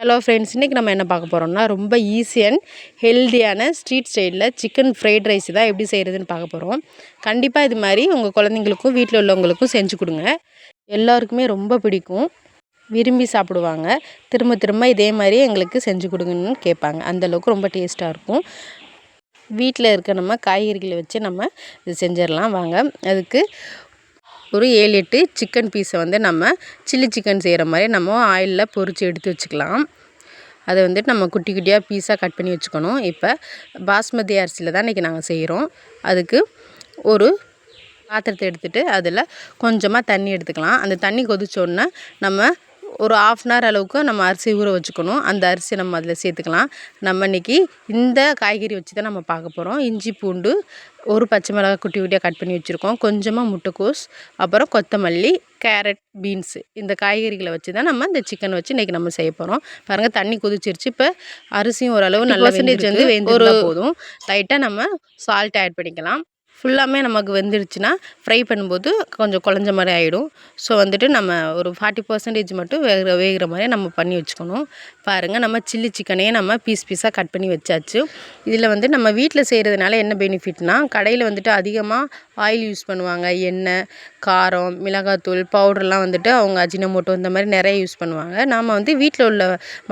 Hello friends, இன்றைக்கி நம்ம என்ன பார்க்க போகிறோம்னா ரொம்ப ஈஸி அண்ட் ஹெல்தியான ஸ்ட்ரீட் ஸ்டைலில் சிக்கன் ஃப்ரைட் ரைஸ் தான் எப்படி செய்கிறதுன்னு பார்க்க போகிறோம். கண்டிப்பாக இது மாதிரி உங்கள் குழந்தைங்களுக்கும் வீட்டில் உள்ளவங்களுக்கும் செஞ்சு கொடுங்க. எல்லாருக்குமே ரொம்ப பிடிக்கும், விரும்பி சாப்பிடுவாங்க. திரும்ப திரும்ப இதே மாதிரி எங்களுக்கு செஞ்சு கொடுங்கன்னு கேட்பாங்க. அந்தளவுக்கு ரொம்ப டேஸ்ட்டாக இருக்கும். வீட்டில் இருக்க நம்ம காய்கறிகளை வச்சு நம்ம இது செஞ்சிடலாம். வாங்க, அதுக்கு ஒரு 7-8 சிக்கன் பீஸை நம்ம சில்லி சிக்கன் செய்கிற மாதிரி நம்ம ஆயிலில் பொரித்து எடுத்து வச்சுக்கலாம். அதை நம்ம குட்டி குட்டியாக பீஸாக கட் பண்ணி வச்சுக்கணும். இப்போ பாஸ்மதி அரிசியில் தான் இன்றைக்கி நாங்கள் செய்கிறோம். அதுக்கு ஒரு பாத்திரத்தை எடுத்துகிட்டு அதில் கொஞ்சமாக தண்ணி எடுத்துக்கலாம். அந்த தண்ணி கொதிச்சோடனே நம்ம ஒரு 1/2 hour அளவுக்கு நம்ம அரிசி ஊற வச்சுக்கணும். அந்த அரிசி நம்ம அதில் சேர்த்துக்கலாம். நம்ம இன்றைக்கி இந்த காய்கறி வச்சு தான் நம்ம பார்க்க போகிறோம். இஞ்சி, பூண்டு, ஒரு பச்சை மிளகாய் குட்டி குட்டியாக கட் பண்ணி வச்சுருக்கோம். கொஞ்சமாக முட்டைக்கோஸ், அப்புறம் கொத்தமல்லி, கேரட், பீன்ஸு, இந்த காய்கறிகளை வச்சு தான் நம்ம இந்த சிக்கன் வச்சு இன்றைக்கி நம்ம செய்ய போகிறோம். பாருங்கள், தண்ணி கொதிச்சிருச்சு. இப்போ அரிசியும் ஓரளவு நல்ல வெந்திருந்தா போதும். லைட்டாக நம்ம சால்ட் ஆட் பண்ணிக்கலாம். ஃபுல்லாமே நமக்கு வெந்துடுச்சுன்னா ஃப்ரை பண்ணும்போது கொஞ்சம் குழஞ்ச மாதிரி ஆகிடும். ஸோ நம்ம ஒரு 40% மட்டும் வேகிற மாதிரி நம்ம பண்ணி வச்சுக்கணும். பாருங்கள், நம்ம சில்லி சிக்கனையே நம்ம பீஸாக கட் பண்ணி வச்சாச்சு. இதில் நம்ம வீட்டில் செய்கிறதுனால என்ன பெனிஃபிட்னால், கடையில் அதிகமாக ஆயில் யூஸ் பண்ணுவாங்க. எண்ணெய், காரம், மிளகாத்தூள், பவுடர்லாம் அவங்க அஜினமோட்டோ இந்த மாதிரி நிறைய யூஸ் பண்ணுவாங்க. நாம் வீட்டில் உள்ள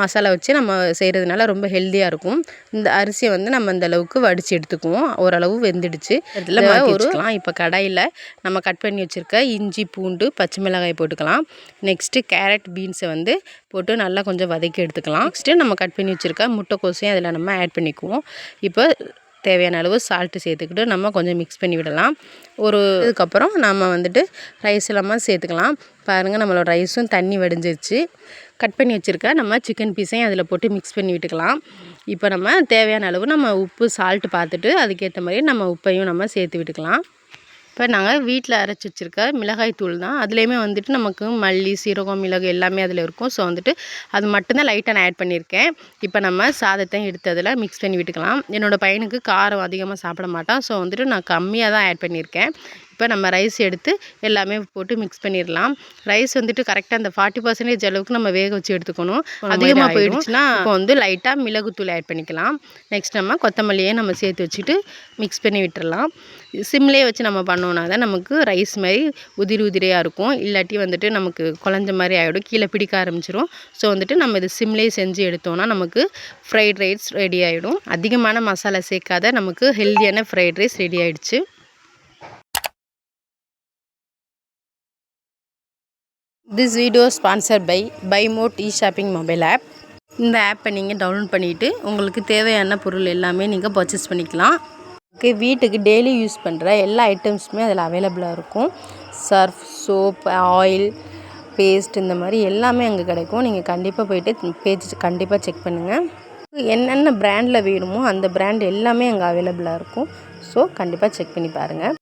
மசாலா வச்சு நம்ம செய்கிறதுனால ரொம்ப ஹெல்த்தியாக இருக்கும். இந்த அரிசியை நம்ம இந்த அளவுக்கு வடித்து எடுத்துக்குவோம். ஓரளவு வெந்துடுச்சு. இதில் வச்சுக்கலாம். இப்போ கடாயில் நம்ம கட் பண்ணி வச்சுருக்க இஞ்சி, பூண்டு, பச்சை மிளகாய் போட்டுக்கலாம். நெக்ஸ்ட்டு கேரட், பீன்ஸை போட்டு நல்லா கொஞ்சம் வதக்கி எடுத்துக்கலாம். நெக்ஸ்ட்டு நம்ம கட் பண்ணி வச்சுருக்க முட்டைக்கோசையும் அதில் நம்ம ஆட் பண்ணிக்குவோம். இப்போ தேவையான அளவு சால்ட்டு சேர்த்துக்கிட்டு நம்ம கொஞ்சம் மிக்ஸ் பண்ணி விடலாம். இதுக்கப்புறம் நம்ம ரைஸ் எல்லாமே சேர்த்துக்கலாம். பாருங்கள், நம்மளோட ரைஸும் தண்ணி வடிஞ்சிருச்சு. கட் பண்ணி வச்சுருக்க நம்ம சிக்கன் பீஸையும் அதில் போட்டு மிக்ஸ் பண்ணி விட்டுக்கலாம். இப்போ நம்ம தேவையான அளவு நம்ம உப்பு, சால்ட்டு பார்த்துட்டு அதுக்கேற்ற மாதிரி நம்ம உப்பையும் நம்ம சேர்த்து விட்டுக்கலாம். இப்போ நாங்கள் வீட்டில் அரைச்சி வச்சுருக்க மிளகாய் தூள் தான். அதுலேயுமே நமக்கு மல்லி, சீரகம், மிளகு எல்லாமே அதில் இருக்கும். ஸோ அது மட்டும்தான் லைட்டாக நான் ஆட் பண்ணியிருக்கேன். இப்போ நம்ம சாதத்தையும் எடுத்து அதில் மிக்ஸ் பண்ணி விட்டுக்கலாம். என்னோடய பையனுக்கு காரம் அதிகமாக சாப்பிட மாட்டான். ஸோ நான் கம்மியாக தான் ஆட் பண்ணியிருக்கேன். இப்போ நம்ம ரைஸ் எடுத்து எல்லாமே போட்டு மிக்ஸ் பண்ணிடலாம். ரைஸ் கரெக்டாக அந்த 40% அளவுக்கு நம்ம வேக வச்சு எடுத்துக்கணும். அதிகமாக போயிடுச்சுன்னா இப்போ லைட்டாக மிளகுத்தூள் ஆட் பண்ணிக்கலாம். நெக்ஸ்ட் நம்ம கொத்தமல்லியே நம்ம சேர்த்து வச்சுட்டு மிக்ஸ் பண்ணி விட்டுறலாம். சிம்லேயே வச்சு நம்ம பண்ணோன்னா தான் நமக்கு ரைஸ் மாதிரி உதிரியாக இருக்கும். இல்லாட்டி நமக்கு குழஞ்ச மாதிரி ஆகிடும், கீழே பிடிக்க ஆரம்பிச்சிடும். ஸோ நம்ம இது சிம்லேயே செஞ்சு எடுத்தோன்னா நமக்கு ஃப்ரைட் ரைஸ் ரெடி ஆகிடும். அதிகமான மசாலா சேர்க்காத நமக்கு ஹெல்தியான ஃப்ரைட் ரைஸ் ரெடி ஆகிடுச்சு. This video is sponsored by BuyMote e-shopping mobile app. இந்த ஆப்பை நீங்கள் டவுன்லோட் பண்ணிவிட்டு உங்களுக்கு தேவையான பொருள் எல்லாமே நீங்கள் பர்ச்சேஸ் பண்ணிக்கலாம். வீட்டுக்கு டெய்லி யூஸ் பண்ணுற எல்லா ஐட்டம்ஸுமே அதில் அவைலபிளாக இருக்கும். சர்ஃப், சோப், ஆயில், பேஸ்ட், இந்த மாதிரி எல்லாமே அங்கே கிடைக்கும். நீங்கள் கண்டிப்பாக போய்ட்டு பேஜ் கண்டிப்பாக செக் பண்ணுங்கள். என்னென்ன பிராண்டில் வேணுமோ அந்த பிராண்ட் எல்லாமே அங்கே அவைலபிளாக இருக்கும். ஸோ கண்டிப்பாக செக் பண்ணி பாருங்கள்.